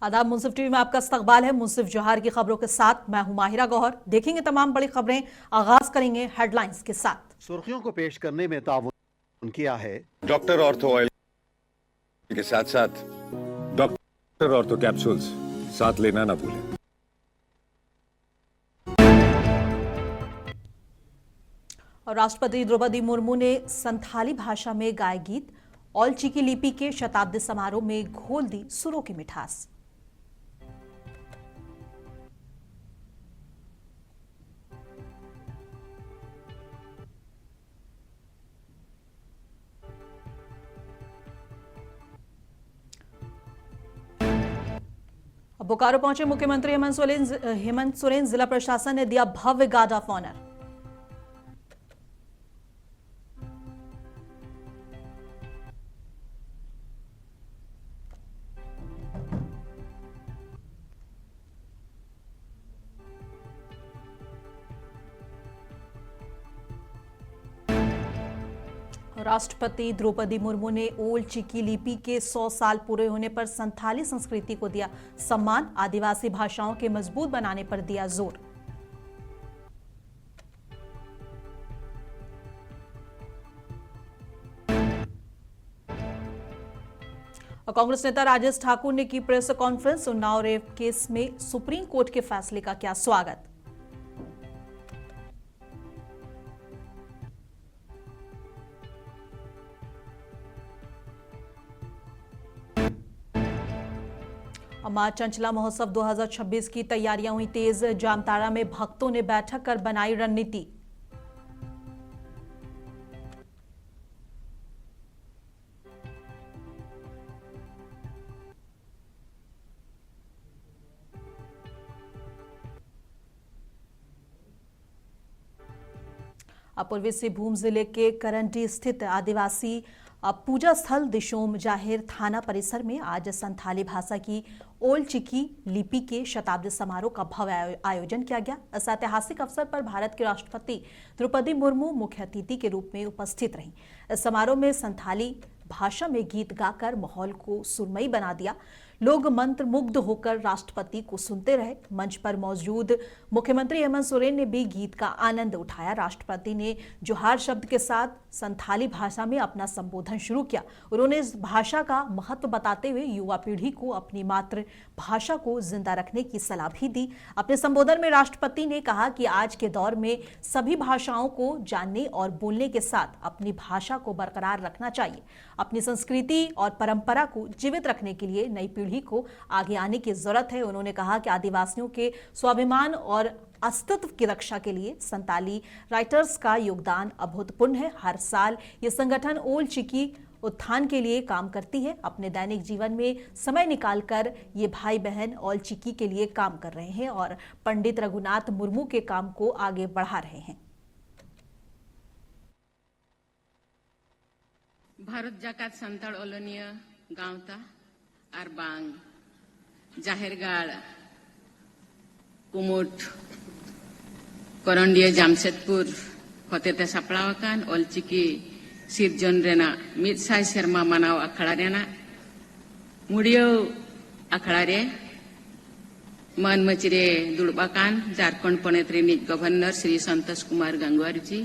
आदाब। मुंसिफ टीवी में आपका इस्तकबाल है। मुंसिफ जोहार की खबरों के साथ मैं हूं माहिरा गौहर। देखेंगे तमाम बड़ी खबरें। आगाज करेंगे हेडलाइंस के साथ। सुर्खियों को पेश करने में ताउन किया है डॉक्टर ऑर्थो ऑयल के साथ साथ डॉक्टर ऑर्थो कैप्सूल्स साथ लेना ना भूलें। और राष्ट्रपति द्रौपदी मुर्मू ने संथाली भाषा में गाए गीत ऑल चिकी लिपि के शताब्दी समारोह में घोल दी सुरों की मिठास। बोकारो पहुंचे मुख्यमंत्री हेमंत सोरेन। जिला प्रशासन ने दिया भव्य गार्ड ऑफ ऑनर। राष्ट्रपति द्रौपदी मुर्मू ने ओल्ड चिकी लिपि के 100 साल पूरे होने पर संथाली संस्कृति को दिया सम्मान। आदिवासी भाषाओं के मजबूत बनाने पर दिया जोर। और कांग्रेस नेता राजेश ठाकुर ने की press conference. Unnao rape case में सुप्रीम कोर्ट के फैसले का किया स्वागत। मां चंचला महोत्सव 2026 की तैयारियां हुई तेज। जामताड़ा में भक्तों ने बैठक कर बनाई रणनीति। पूर्वी सिंहभूम जिले के करंडी स्थित आदिवासी पूजा स्थल दिशोम जाहिर थाना परिसर में आज संथाली भाषा की ओल्ड चिकी लिपि के शताब्दी समारोह का भव्य आयोजन किया गया। इस ऐतिहासिक अवसर पर भारत के राष्ट्रपति द्रौपदी मुर्मू मुख्य अतिथि के रूप में उपस्थित रहीं। इस समारोह में संथाली भाषा में गीत गाकर माहौल को सुरमई बना दिया। लोग मंत्रमुग्ध होकर राष्ट्रपति को सुनते रहे। मंच पर मौजूद मुख्यमंत्री हेमंत सोरेन ने भी गीत का आनंद उठाया। राष्ट्रपति ने जोहार शब्द के साथ संथाली भाषा में अपना संबोधन शुरू किया। उन्होंने इस भाषा का महत्व बताते हुए युवा पीढ़ी को अपनी मातृ भाषा को जिंदा रखने की सलाह भी दी। अपने संबोधन में राष्ट्रपति ने कहा कि आज के दौर में सभी भाषाओं को जानने और बोलने के साथ अपनी भाषा को बरकरार रखना चाहिए। अपनी संस्कृति और परंपरा को जीवित रखने के लिए नई पीढ़ी को आगे आने की जरूरत है। उन्होंने कहा कि आदिवासियों के स्वाभिमान और अस्तित्व की रक्षा के लिए संताली राइटर्स का योगदान अभूतपूर्व है। हर साल ये संगठन ओल्ड चिकी उत्थान के लिए काम करती है। अपने दैनिक जीवन में समय निकालकर ये भाई बहन ओल्ड चिकी के लिए काम कर रहे हैं और पंडित रघुनाथ मुर्मू के काम को आगे बढ़ा रहे हैं। भारत जाकात संताल ओलोनिया गांवता आर बांग जाहेरगाड़ कुमुट करंडिया जामशेदपुर होतेते सापड़ावाकान ओलचिकी सिरजन रेना 100 सेरमा मानाव अखाड़ा रेना मुड़ियो अखाड़ा रे मन मचिरे दुड़बाकान झारखंड पनेत रिनिज गवर्नर श्री संतोष कुमार गंगवार जी,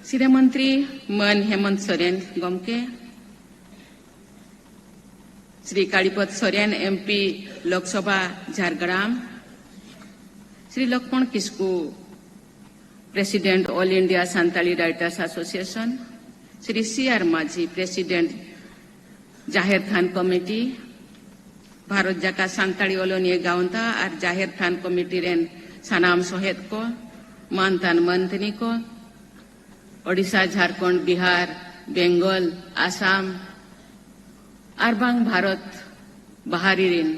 श्री मंत्री मन हेमंत सोरेन गमके, Shri Kalipada Soren MP Lok Sabha Jhargram, Shri Laxman Kisku president all India Santali writers association, Shri CR Majhi president Jaher Than committee, Bharat जाका संताली ओलोनिया गाउंता और जाहिर थान कमिटी रेन सनाम सोहेद को मानतान मंथनी को ओडिशा झारखंड बिहार बेंगल आसाम आरबांग भारत बाहरी रिन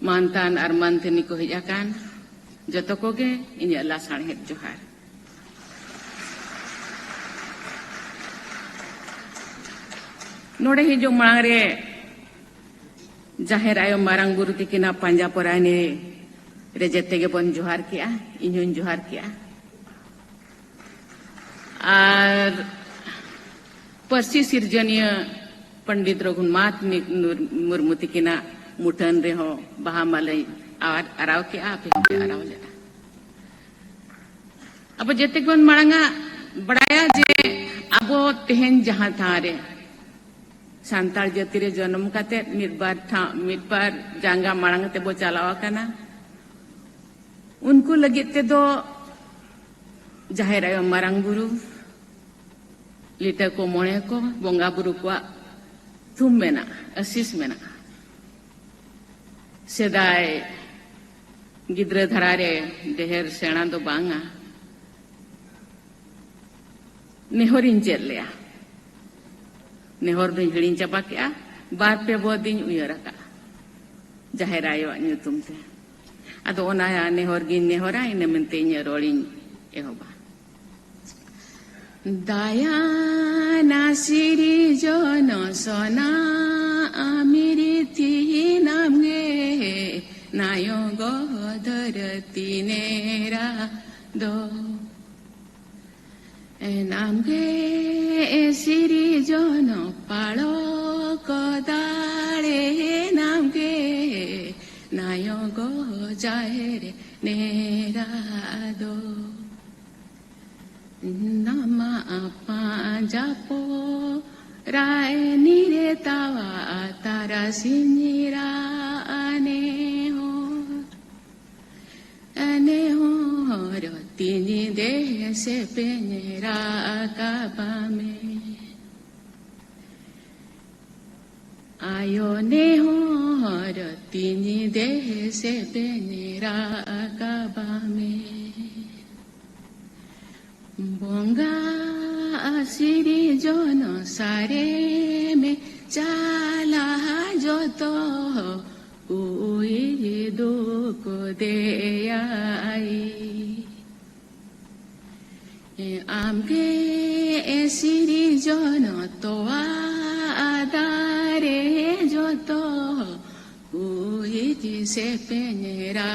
मानतान और मंथनी को हिजाकान जतो कोगे इन्या लासाण हेत जोहार। नोड़े ही जो मांग रे जाहिर आयो मारंग बुरु तिकिना पंजा पराने रे जत्ते के बन जोहार किया इन्हों जोहार किया और पर्सी सिरजनीय पंडित रघुनाथ मुर्मू तिकिना मुठन रेहो बहा मालय आराव के आप आराव ले अब जेते बन मांगा बड़ाया जे अब तेहन जहां था रे सांताल जाति रे जन्म काते मिदबार जांगा मांगा ते बो चलावा कना उनको लगे ते दो जाहेर आयो मारांग बुरु लिटा को मोणे को बोंगा बुरु को थुम मेना असीस मेना सेदाय गिद्र धरारे देहर सेना दो बांगा नेहरिन चेल लिया नेहर दुई हिड़िन चाबा के बार पे बो दिन उयरा का जाहेर आयो ᱧᱩᱛᱩᱢ ते ᱟᱫᱚ ᱚᱱᱟ ᱱᱮᱦᱚᱨ ᱜᱤᱧ ᱱᱮᱦᱚᱨᱟ ᱤᱱᱟᱹ ᱢᱮᱱᱛᱮ ᱤᱧᱟᱹᱜ ᱨᱚᱲᱤᱧ ᱮᱦᱚᱵᱟ ᱫᱟᱭᱟ ᱱᱟᱥᱤᱨᱤ ᱡᱚᱱ ᱥᱚᱱᱟ ᱟᱢᱤᱨᱤ ᱛᱤᱱᱟᱢ ᱜᱮ 나요 거들티네라 도 남게 시리 저노 팔로 거다레 남게 나요 거자에레 네라도 나마 아빠 자포 라에 니레 타와 타라시니라 aneho rotini de se peñera acabame ayo neho rotini de se peñera acabame bonga asiri jono sare me chala joto uye doko de ai amge esiri jono to adare joto uye se peñera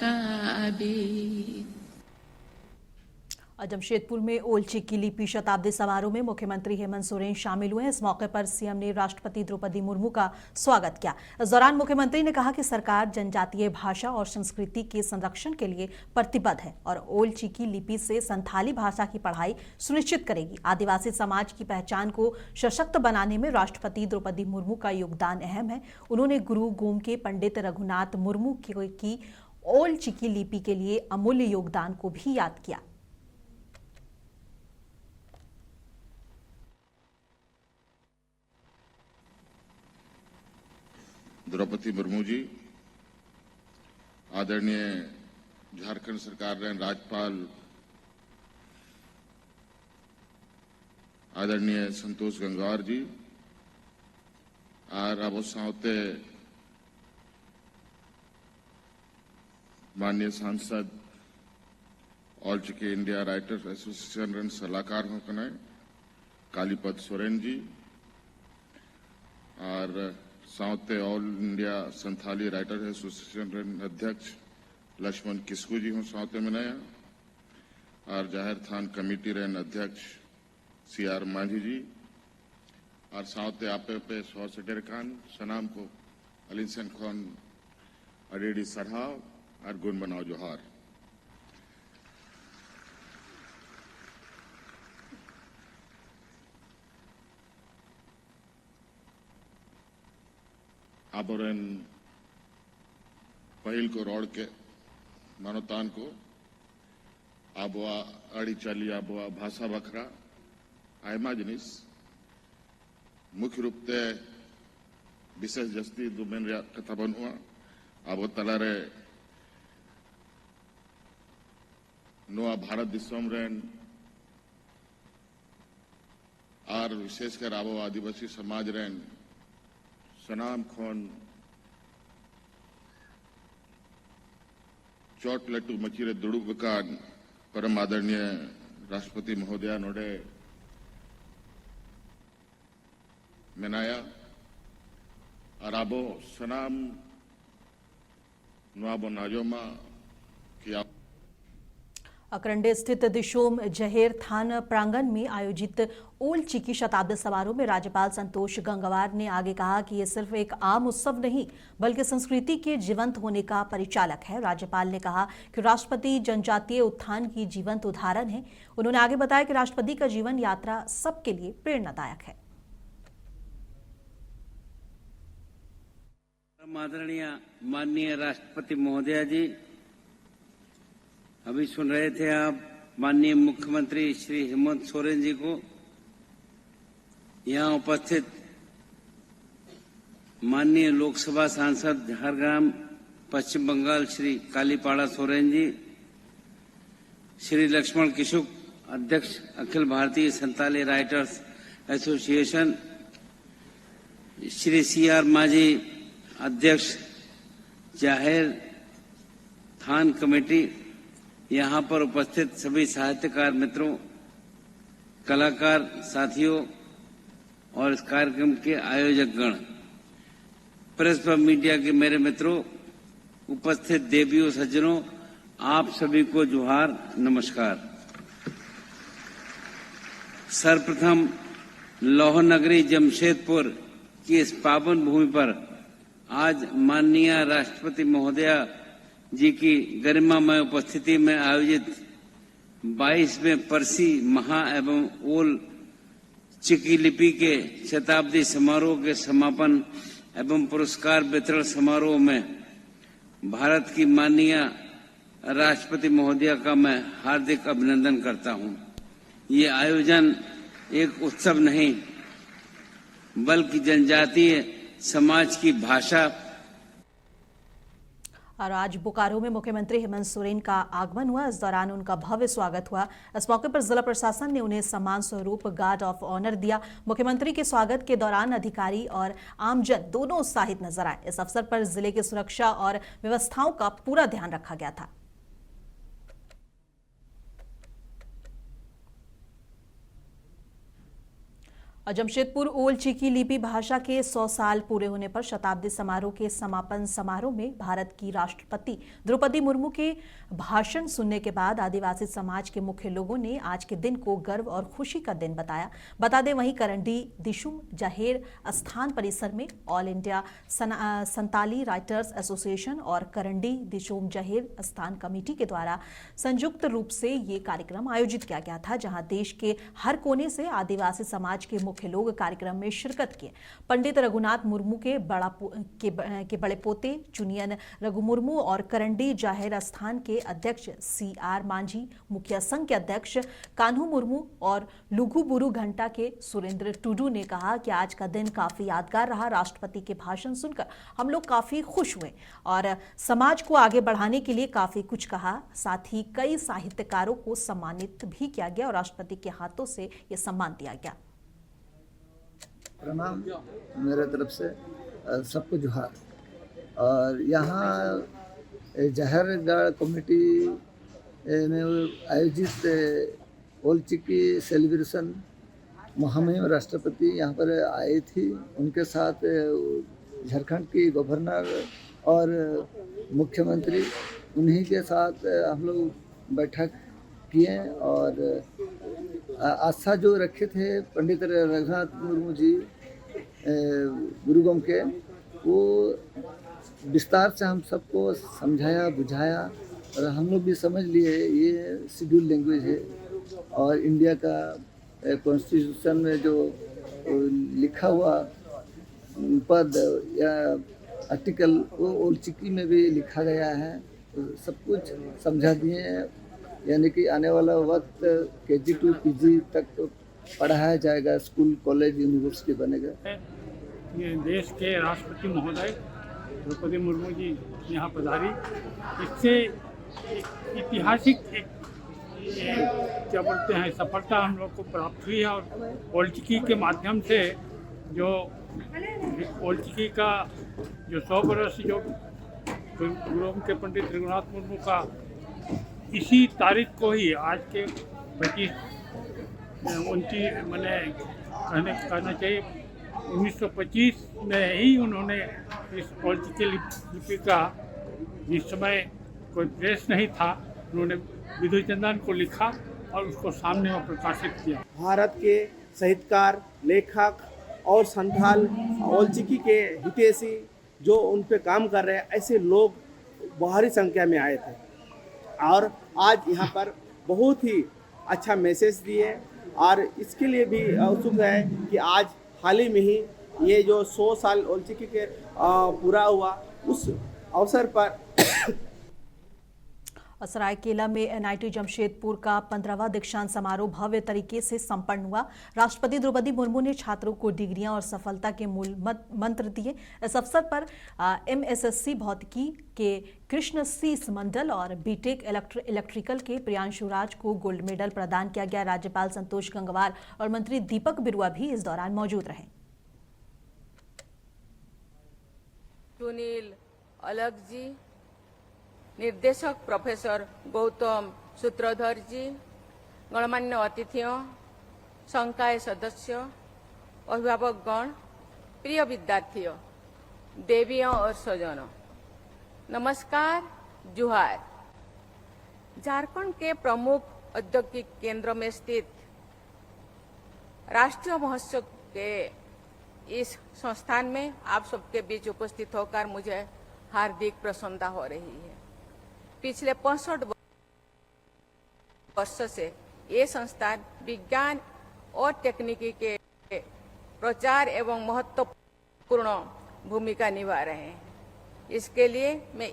kabi Jamshedpur में ओलची की लिपि शताब्दी समारोह में मुख्यमंत्री हेमंत सोरेन शामिल हुए। इस मौके पर सीएम ने राष्ट्रपति द्रौपदी मुर्मू का स्वागत किया। इस दौरान मुख्यमंत्री ने कहा कि सरकार जनजातीय भाषा और संस्कृति के संरक्षण के लिए प्रतिबद्ध है और ओलची की लिपि से संथाली भाषा की पढ़ाई सुनिश्चित करेगी। आदिवासी समाज की पहचान को सशक्त बनाने में राष्ट्रपति द्रौपदी मुर्मू का योगदान अहम है। उन्होंने गुरु गोम के पंडित रघुनाथ मुर्मू की ओलची की लिपि के लिए अमूल्य योगदान को भी याद किया। द्रौपदी मुर्मू जी, आदरणीय झारखंड सरकार रे राज्यपाल आदरणीय संतोष गंगवार जी और अब सावते माननीय सांसद ऑल चिकी इंडिया राइटर्स एसोसिएशन रे सलाहकार होकने कालीपद सोरेन जी और south all India Santhali writer association रे अध्यक्ष लक्ष्मण किस्कू जी हूँ साउथ मनाया और जाहिर थान कमेटी रे अध्यक्ष सीआर माझी जी और साउथ आपे पे सौ सेटर खान सनाम को अलिंसन खान अडेडी सरहाव और गुण बनाओ जोहार। आबोरेन पहिल को रोड के मानवतान को आबोआ अड़ी चाली आबोआ भाषा बखरा आयमा जिनिस मुख्य रूप से विशेष जस्ती दुमेन कथा बनुआ आबो तलारे नोआ भारत दिसम रेन और विशेषकर आबो आदिवासी समाज रेन सनाम खोन चोट लट्टू मचीरे दुड़ुक बकान परम आदरणीय राष्ट्रपति महोदया नोडे मनाया और आबो सनाम नुआबो नाजोमा कि अकरंडे स्थित दिशोम जहेर थान प्रांगण में आयोजित ओल्ड चिकी शताब्दी समारोह में राज्यपाल संतोष गंगवार ने आगे कहा कि यह सिर्फ एक आम उत्सव नहीं बल्कि संस्कृति के जीवंत होने का परिचालक है। राज्यपाल ने कहा कि राष्ट्रपति जनजातीय उत्थान की जीवंत उदाहरण है। उन्होंने आगे बताया कि राष्ट्रपति का जीवन यात्रा सबके लिए प्रेरणादायक है। आदरणीय माननीय राष्ट्रपति महोदया जी, अभी सुन रहे थे आप माननीय मुख्यमंत्री श्री हेमंत सोरेन जी को। यहाँ उपस्थित माननीय लोकसभा सांसद झारग्राम पश्चिम बंगाल श्री कालीपाड़ा सोरेन जी, श्री लक्ष्मण किशुक अध्यक्ष Akhil Bharatiya Santali writers association, Shri CR माझी अध्यक्ष जाहिर थान कमेटी, यहाँ पर उपस्थित सभी साहित्यकार मित्रों, कलाकार साथियों और इस कार्यक्रम के आयोजक गण, प्रेस व मीडिया के मेरे मित्रों, उपस्थित देवियों सज्जनों, आप सभी को जोहार, नमस्कार। सर्वप्रथम लौह नगरी जमशेदपुर की इस पावन भूमि पर आज माननीय राष्ट्रपति महोदया जी की गरिमामय उपस्थिति में आयोजित 22वें परसी महा एवं ओल चिकी लिपि के शताब्दी समारोह के समापन एवं पुरस्कार वितरण समारोह में भारत की माननीय राष्ट्रपति महोदया का मैं हार्दिक अभिनंदन करता हूं। ये आयोजन एक उत्सव नहीं बल्कि जनजातीय समाज की भाषा। और आज बोकारो में मुख्यमंत्री हेमंत सोरेन का आगमन हुआ। इस दौरान उनका भव्य स्वागत हुआ। इस मौके पर जिला प्रशासन ने उन्हें सम्मान स्वरूप गार्ड ऑफ ऑनर दिया। मुख्यमंत्री के स्वागत के दौरान अधिकारी और आमजन दोनों उत्साहित नजर आए। इस अवसर पर जिले की सुरक्षा और व्यवस्थाओं का पूरा ध्यान रखा गया था। और जमशेदपुर ओल्ड चिकी लिपि भाषा के 100 साल पूरे होने पर शताब्दी समारोह के समापन समारोह में भारत की राष्ट्रपति द्रौपदी मुर्मू के भाषण सुनने के बाद आदिवासी समाज के मुख्य लोगों ने आज के दिन को गर्व और खुशी का दिन बताया। बता दें, वहीं करंडी दिशुम जहेर स्थान परिसर में all India Santali writers association और करंडी दिशुम जहेर स्थान कमेटी के द्वारा संयुक्त रूप से ये कार्यक्रम आयोजित किया गया था, जहां देश के हर कोने से आदिवासी समाज के मुख्य लोग कार्यक्रम में शिरकत किए। पंडित रघुनाथ मुर्मू के बड़े पोते चुनियन रघु मुर्मू और करंडी जाहिर स्थान के अध्यक्ष CR माझी, मुखिया संघ के अध्यक्ष कान्हू मुर्मू और लुगु बुरु घंटा के सुरेंद्र टुडू ने कहा कि आज का दिन काफी यादगार रहा। राष्ट्रपति के भाषण सुनकर हम लोग काफी खुश हुए और समाज को आगे बढ़ाने के लिए काफी कुछ कहा। साथ ही कई साहित्यकारों को सम्मानित भी किया गया और राष्ट्रपति के हाथों से ये सम्मान दिया गया। प्रणाम मेरे तरफ से सबको जोहार। और यहाँ जहरगढ़ कमेटी में आयोजित ओल्ड चिकी सेलिब्रेशन महामहिम राष्ट्रपति यहाँ पर आई थी। उनके साथ झारखंड की गवर्नर और मुख्यमंत्री, उन्हीं के साथ हम लोग बैठक किए और आस्था जो रखे थे पंडित रघुनाथ मुर्मू जी गुरुगम के, वो विस्तार से हम सबको समझाया बुझाया और हम लोग भी समझ लिए ये शेड्यूल लैंग्वेज है और इंडिया का कॉन्स्टिट्यूशन में जो लिखा हुआ पद या आर्टिकल वो ओल्ड चिकी में भी लिखा गया है। तो सब कुछ समझा दिए हैं, यानी कि आने वाला वक्त KG to PG तक तो पढ़ाया जाएगा, स्कूल कॉलेज यूनिवर्सिटी बनेगा। ये देश के राष्ट्रपति महोदय द्रौपदी मुर्मू जी यहाँ पधारी, इससे ऐतिहासिक क्या बोलते हैं सफलता हम लोग को प्राप्त हुई है। और ओल्ड चिकी के माध्यम से जो ओल्ड चिकी का जो 100 वर्ष जो गुरुग्राम के पंडित रघुनाथ मुर्मू का इसी तारीख को ही आज के 29 मैंने कहना चाहिए 1925 में ही उन्होंने इस ओल्ड चिकी लिपि का, जिस समय कोई प्रेस नहीं था, उन्होंने विधु चंदन को लिखा और उसको सामने में प्रकाशित किया। भारत के साहित्यकार, लेखक और संथाल ओलचिकी के हितैषी जो उन पे काम कर रहे हैं, ऐसे लोग बाहरी संख्या में आए थे और आज यहाँ पर बहुत ही अच्छा मैसेज दिए और इसके लिए भी उत्सुक है कि आज हाल ही में ही ये जो 100 साल ओलचिकी के पूरा हुआ, उस अवसर पर और सरायकेला में एनआईटी जमशेदपुर का 15वां दीक्षांत समारोह भव्य तरीके से संपन्न हुआ। राष्ट्रपति द्रौपदी मुर्मू ने छात्रों को डिग्रियां और सफलता के मूल मंत्र दिए। इस अवसर पर एमएसएससी भौतिकी के कृष्ण शीस मंडल और बीटेक इलेक्ट्रिकल के प्रियांशु राज को गोल्ड मेडल प्रदान किया गया। राज्यपाल संतोष गंगवार और मंत्री दीपक बिरुआ भी इस दौरान मौजूद रहे। सुनील अलग जी, निर्देशक प्रोफेसर गौतम सूत्रधर जी, गणमान्य अतिथियों, संकाय सदस्य, अभिभावकगण, प्रिय विद्यार्थियों, देवियों और स्वजनों, नमस्कार, जुहार। झारखंड के प्रमुख औद्योगिक केंद्र में स्थित राष्ट्रीय महोत्सव के इस संस्थान में आप सबके बीच उपस्थित होकर मुझे हार्दिक प्रसन्नता हो रही है। पिछले 65 वर्ष से ये संस्थान विज्ञान और तकनीकी के प्रचार एवं महत्वपूर्ण भूमिका निभा रहे हैं। इसके लिए मैं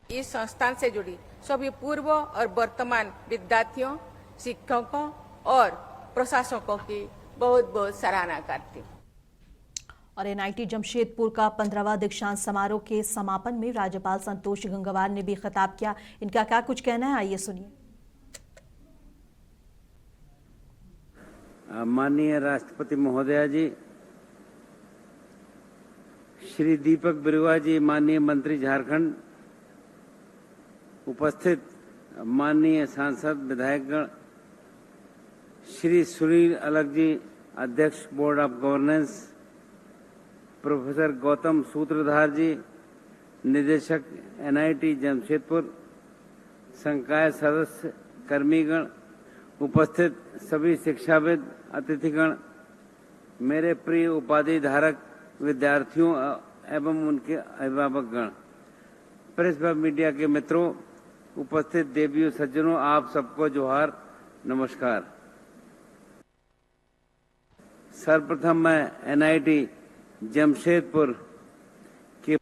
इस संस्थान से जुड़ी सभी पूर्व और वर्तमान विद्यार्थियों, शिक्षकों और प्रशासकों की बहुत बहुत सराहना करती हूँ। और एनआईटी जमशेदपुर का 15वां दीक्षांत समारोह के समापन में राज्यपाल संतोष गंगवार ने भी खिताब किया। इनका क्या कुछ कहना है, आइए सुनिए। माननीय राष्ट्रपति महोदया जी, श्री दीपक बिरुआ जी, माननीय मंत्री झारखंड, उपस्थित माननीय सांसद विधायकगण, श्री सुनील अलग जी, अध्यक्ष board of governance, professor Gautam सूत्रधार जी, निदेशक एनआईटी जमशेदपुर, संकाय सदस्य, कर्मीगण, उपस्थित सभी शिक्षाविद, अतिथिगण, मेरे प्रिय उपाधि धारक विद्यार्थियों एवं उनके अभिभावकगण, प्रेस व मीडिया के मित्रों, उपस्थित देवियों, सज्जनों, आप सबको जोहार, नमस्कार। सर्वप्रथम मैं एनआईटी जमशेदपुर के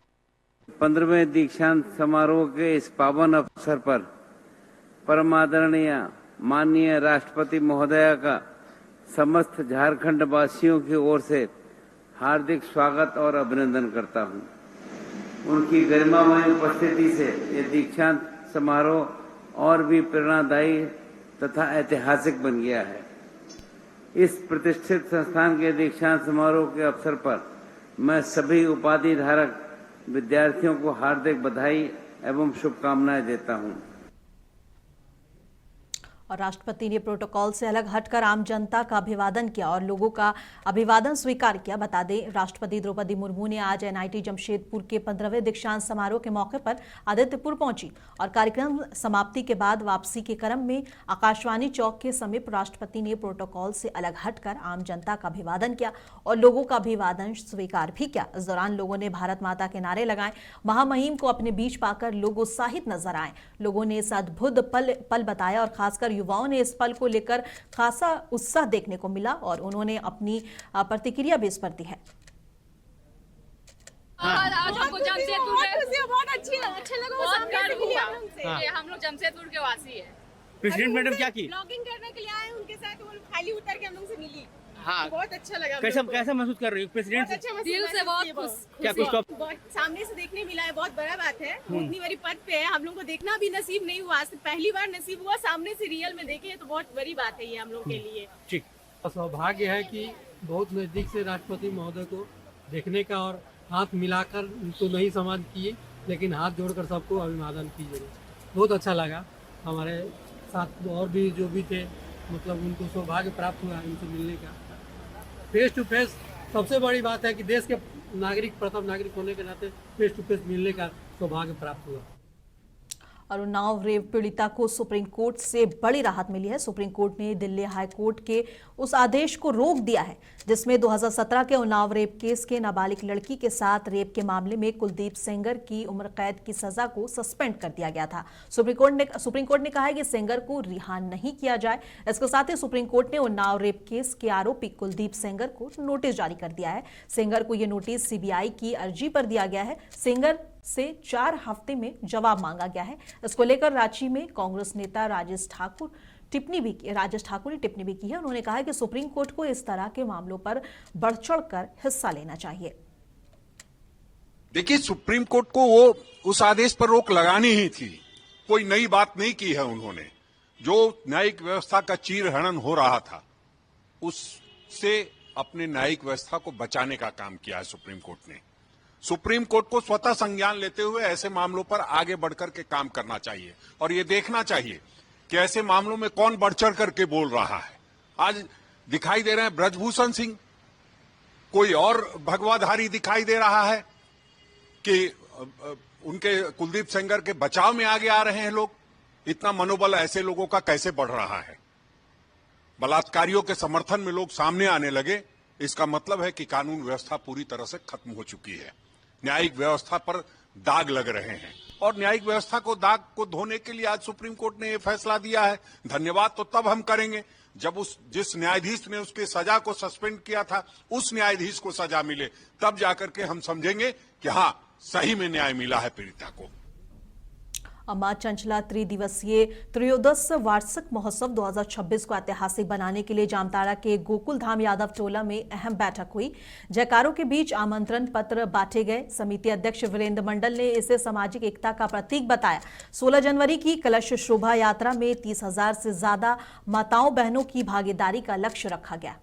15वें दीक्षांत समारोह के इस पावन अवसर पर परम आदरणीय माननीय राष्ट्रपति महोदया का समस्त झारखंड वासियों की ओर से हार्दिक स्वागत और अभिनंदन करता हूं। उनकी गरिमामय उपस्थिति से ये दीक्षांत समारोह और भी प्रेरणादायी तथा ऐतिहासिक बन गया है। इस प्रतिष्ठित संस्थान के दीक्षांत समारोह के अवसर पर मैं सभी उपाधि धारक विद्यार्थियों को हार्दिक बधाई एवं शुभकामनाएं देता हूं। और राष्ट्रपति ने प्रोटोकॉल से अलग हटकर आम जनता का अभिवादन किया और लोगों का अभिवादन स्वीकार किया। बता दें, राष्ट्रपति द्रौपदी मुर्मू ने आज एनआईटी जमशेदपुर के 15वें दीक्षांत समारोह के मौके पर आदित्यपुर पहुंची और कार्यक्रम समाप्ति के बाद वापसी के क्रम में आकाशवाणी चौक के समीप राष्ट्रपति ने प्रोटोकॉल से अलग हटकर आम जनता का अभिवादन किया और लोगों का अभिवादन स्वीकार भी किया। इस दौरान लोगों ने भारत माता के नारे लगाए। महामहिम को अपने बीच पाकर लोग उत्साहित नजर आए। लोगों ने इस अद्भुत पल बताया और खासकर युवाओं ने इस पल को लेकर खासा उत्साह देखने को मिला और उन्होंने अपनी प्रतिक्रिया भी इस पर दी है। आज हमको जमशेदपुर बहुत अच्छा लगा, बहुत गर्व हुआ कि हम लोग जमशेदपुर के वासी हैं। प्रेसिडेंट मैडम क्या की? ब्लॉगिंग करने के लिए आए, उनके साथ वो खाली उतर के हम लोग से मिली। हाँ, बहुत अच्छा लगा। कैसा महसूस कर रही हो प्रेसिडेंट? दिल से बहुत खुश। क्या कुछ सामने से देखने मिला है, बहुत बड़ा बात है। उतनी बड़ी पद पे है, हम लोग को देखना भी नसीब नहीं हुआ, पहली बार नसीब हुआ। सामने से रियल में देखे तो बहुत बड़ी बात है ये हम लोग के लिए। ठीक, सौभाग्य है कि बहुत नजदीक से राष्ट्रपति महोदय को देखने का और हाथ मिलाकर तो नहीं सम्मान किए, लेकिन हाथ जोड़कर सबको अभिवादन कीजिए। बहुत अच्छा लगा। हमारे साथ और भी जो भी थे, मतलब उनको सौभाग्य प्राप्त हुआ इनसे मिलने का। फेस टू फेस सबसे बड़ी बात है कि देश के नागरिक, प्रथम नागरिक होने के नाते फेस टू फेस मिलने का सौभाग्य प्राप्त हुआ। और उन्नाव रेप पीड़िता को सुप्रीम कोर्ट से बड़ी राहत मिली है। सुप्रीम कोर्ट ने दिल्ली हाई कोर्ट के उस आदेश को रोक दिया है जिसमें 2017 के उन्नाव रेप केस के नाबालिग लड़की के साथ रेप के मामले में कुलदीप सेंगर की उम्र कैद की सजा को सस्पेंड कर दिया गया था। सुप्रीम कोर्ट ने कहा है कि सेंगर को रिहा नहीं किया जाए। इसके साथ ही सुप्रीम कोर्ट ने उन्नाव रेप केस के आरोपी कुलदीप सेंगर को नोटिस जारी कर दिया है। सेंगर को यह नोटिस सीबीआई की अर्जी पर दिया गया है। सेंगर से 4 हफ्ते में जवाब मांगा गया है। इसको लेकर रांची में कांग्रेस नेता राजेश ठाकुर ने टिप्पणी भी की है। उन्होंने कहा है कि सुप्रीम कोर्ट को इस तरह के मामलों पर बढ़ चढ़कर हिस्सा लेना चाहिए। देखिए, सुप्रीम कोर्ट को वो उस आदेश पर रोक लगानी ही थी। कोई नई बात नहीं की है उन्होंने। जो न्यायिक व्यवस्था का चीरहरण हो रहा था उससे अपने न्यायिक व्यवस्था को बचाने का काम किया है सुप्रीम कोर्ट ने। सुप्रीम कोर्ट को स्वतः संज्ञान लेते हुए ऐसे मामलों पर आगे बढ़कर के काम करना चाहिए और ये देखना चाहिए कि ऐसे मामलों में कौन बढ़ चढ़ करके बोल रहा है। आज दिखाई दे रहे हैं ब्रजभूषण सिंह, कोई और भगवाधारी दिखाई दे रहा है कि उनके कुलदीप सेंगर के बचाव में आगे आ रहे हैं लोग। इतना मनोबल ऐसे लोगों का कैसे बढ़ रहा है? बलात्कारियों के समर्थन में लोग सामने आने लगे, इसका मतलब है कि कानून व्यवस्था पूरी तरह से खत्म हो चुकी है। न्यायिक व्यवस्था पर दाग लग रहे हैं और न्यायिक व्यवस्था को दाग को धोने के लिए आज सुप्रीम कोर्ट ने यह फैसला दिया है। धन्यवाद तो तब हम करेंगे जब जिस न्यायाधीश ने उसके सजा को सस्पेंड किया था उस न्यायाधीश को सजा मिले, तब जाकर के हम समझेंगे कि हाँ, सही में न्याय मिला है पीड़िता को। मां चंचला त्रिदिवसीय त्रयोदश वार्षिक महोत्सव 2026 को ऐतिहासिक बनाने के लिए जामताड़ा के गोकुल धाम यादव टोला में अहम बैठक हुई। जयकारों के बीच आमंत्रण पत्र बांटे गए। समिति अध्यक्ष वीरेंद्र मंडल ने इसे सामाजिक एकता का प्रतीक बताया। 16 जनवरी की कलश शोभा यात्रा में 30,000 से ज्यादा माताओं बहनों की भागीदारी का लक्ष्य रखा गया।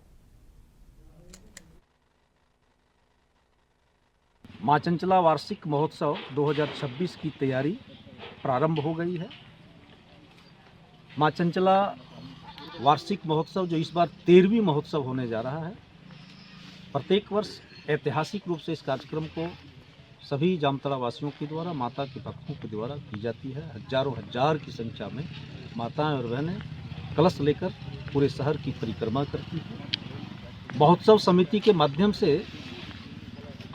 मां चंचला वार्षिक महोत्सव 2026 की तैयारी प्रारंभ हो गई है। मां चंचला वार्षिक महोत्सव जो इस बार 13वीं महोत्सव होने जा रहा है, प्रत्येक वर्ष ऐतिहासिक रूप से इस कार्यक्रम को सभी जामताड़ा वासियों के द्वारा, माता के भक्तों के द्वारा की जाती है। हजारों हजार की संख्या में माताएं और बहनें कलश लेकर पूरे शहर की परिक्रमा करती हैं। महोत्सव समिति के माध्यम से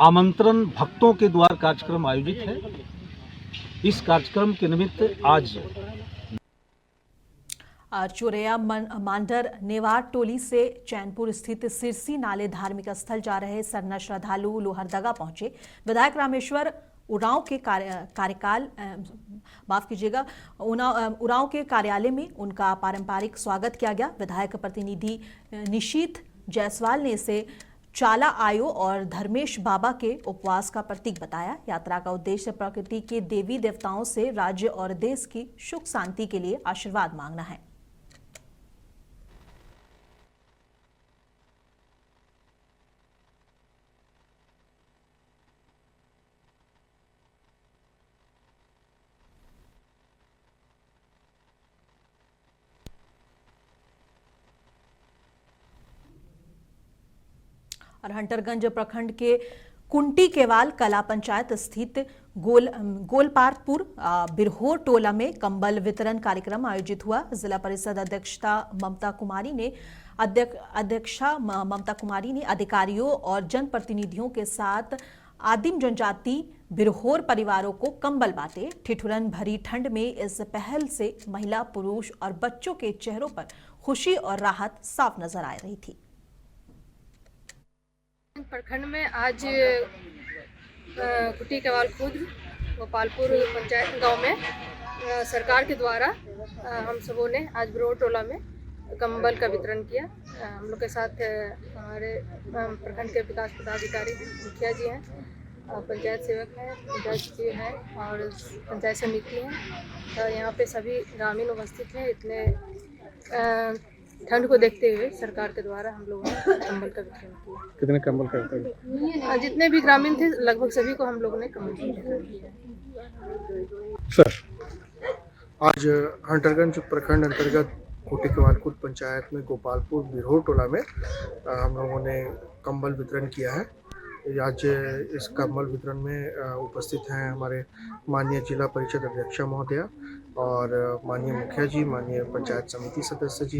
आमंत्रण भक्तों के द्वार कार्यक्रम आयोजित है। इस कार्यक्रम के निमित्त आज चोरैया मांडर नेवार टोली से चैनपुर स्थित सिरसी नाले धार्मिक स्थल जा रहे सरना श्रद्धालु लोहरदगा पहुंचे। विधायक रामेश्वर उरांव के उरांव के कार्यालय में उनका पारंपरिक स्वागत किया गया। विधायक प्रतिनिधि निशीत जायसवाल ने इसे चाला आयो और धर्मेश बाबा के उपवास का प्रतीक बताया। यात्रा का उद्देश्य प्रकृति के देवी देवताओं से राज्य और देश की सुख शांति के लिए आशीर्वाद मांगना है। और हंटरगंज प्रखंड के कुंटी केवाल कला पंचायत स्थित गोलपारपुर बिरहोर टोला में कंबल वितरण कार्यक्रम आयोजित हुआ। जिला परिषद अध्यक्षा ममता कुमारी ने अधिकारियों और जनप्रतिनिधियों के साथ आदिम जनजाति बिरहोर परिवारों को कंबल बांटे। ठिठुरन भरी ठंड में इस पहल से महिला, पुरुष और बच्चों के चेहरों पर खुशी और राहत साफ नजर आ रही थी। प्रखंड में आज कुटी केवाल खुद गोपालपुर पंचायत गांव में सरकार के द्वारा हम सबों ने आज बिरहोर टोला में कंबल का वितरण किया। हम लोग के साथ हमारे प्रखंड के विकास पदाधिकारी मुखिया जी हैं, पंचायत सेवक हैं, जज जी हैं और पंचायत समिति हैं। तो यहाँ पे सभी ग्रामीण उपस्थित हैं। इतने ठंड को देखते हुए सरकार के द्वारा हम लोगों ने कंबल का वितरण किया। कितने कंबल का वितरण किया? जितने भी ग्रामीण थे लगभग सभी को हम लोगों ने कंबल का वितरण किया। सर, आज हंटरगंज प्रखंड अंतर्गत कोटी केवालकुट पंचायत में गोपालपुर बिरहोर टोला में हम लोगों ने कंबल वितरण किया है। आज इस कंबल वितरण में उपस्थित हैं हमारे माननीय जिला परिषद अध्यक्षा महोदया, और माननीय मुखिया जी, माननीय पंचायत समिति सदस्य जी,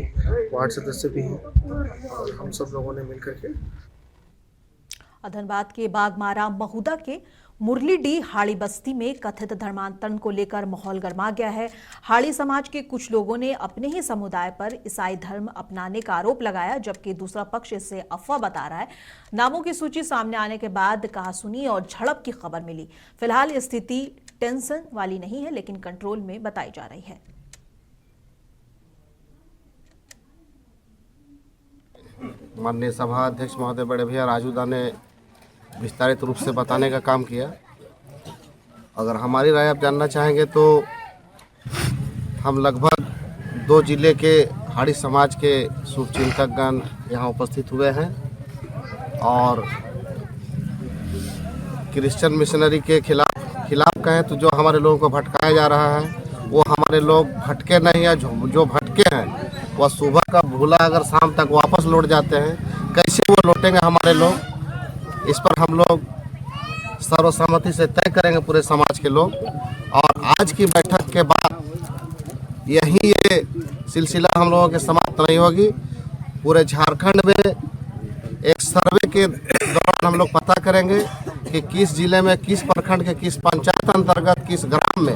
वार्ड सदस्य भी हैं और हम सब लोगों ने मिलकर के धनबाद के बागमारा महुदा के मुरलीडी हाड़ी बस्ती में कथित धर्मांतरण को लेकर माहौल गर्मा गया है। हाड़ी समाज के कुछ लोगों ने अपने ही समुदाय पर ईसाई धर्म अपनाने का आरोप लगाया, जबकि दूसरा पक्ष इसे अफवाह बता रहा है। नामों की सूची सामने आने के बाद कहासुनी और झड़प की खबर मिली। फिलहाल स्थिति टेंशन वाली नहीं है, लेकिन कंट्रोल में बताई जा रही है। माननीय सभा अध्यक्ष महोदय बड़े भैया राजूदा ने विस्तारित रूप से बताने का काम किया। अगर हमारी राय आप जानना चाहेंगे तो हम लगभग 2 जिले के हाड़ी समाज के शुभचिंतकगण यहाँ उपस्थित हुए हैं और क्रिश्चियन मिशनरी के खिलाफ कहें तो जो हमारे लोगों को भटकाया जा रहा है वो हमारे लोग भटके नहीं है। जो भटके हैं वह सुबह का भूला अगर शाम तक वापस लौट जाते हैं, कैसे वो लौटेंगे हमारे लोग? इस पर हम लोग सर्वसम्मति से तय करेंगे पूरे समाज के लोग। और आज की बैठक के बाद यही ये सिलसिला हम लोगों के समाप्त नहीं होगी। पूरे झारखंड में एक सर्वे के दौरान हम लोग पता करेंगे कि किस जिले में, किस प्रखंड के, किस पंचायत अंतर्गत, किस ग्राम में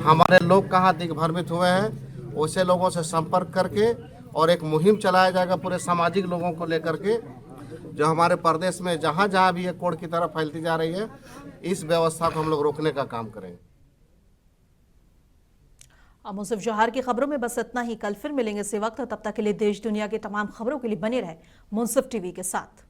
हमारे लोग कहाँ दिग्भ्रमित हुए हैं। वैसे लोगों से संपर्क करके और एक मुहिम चलाया जाएगा पूरे सामाजिक लोगों को लेकर के, जो हमारे प्रदेश में जहाँ जहाँ भी ये कोड़ की तरफ फैलती जा रही है, इस व्यवस्था को हम लोग रोकने का काम करेंगे। मुंसिफ जोहार की खबरों में बस इतना ही। कल फिर मिलेंगे इसी वक्त। तब तक के लिए देश दुनिया की तमाम खबरों के लिए बने रहे मुंसिफ टीवी के साथ।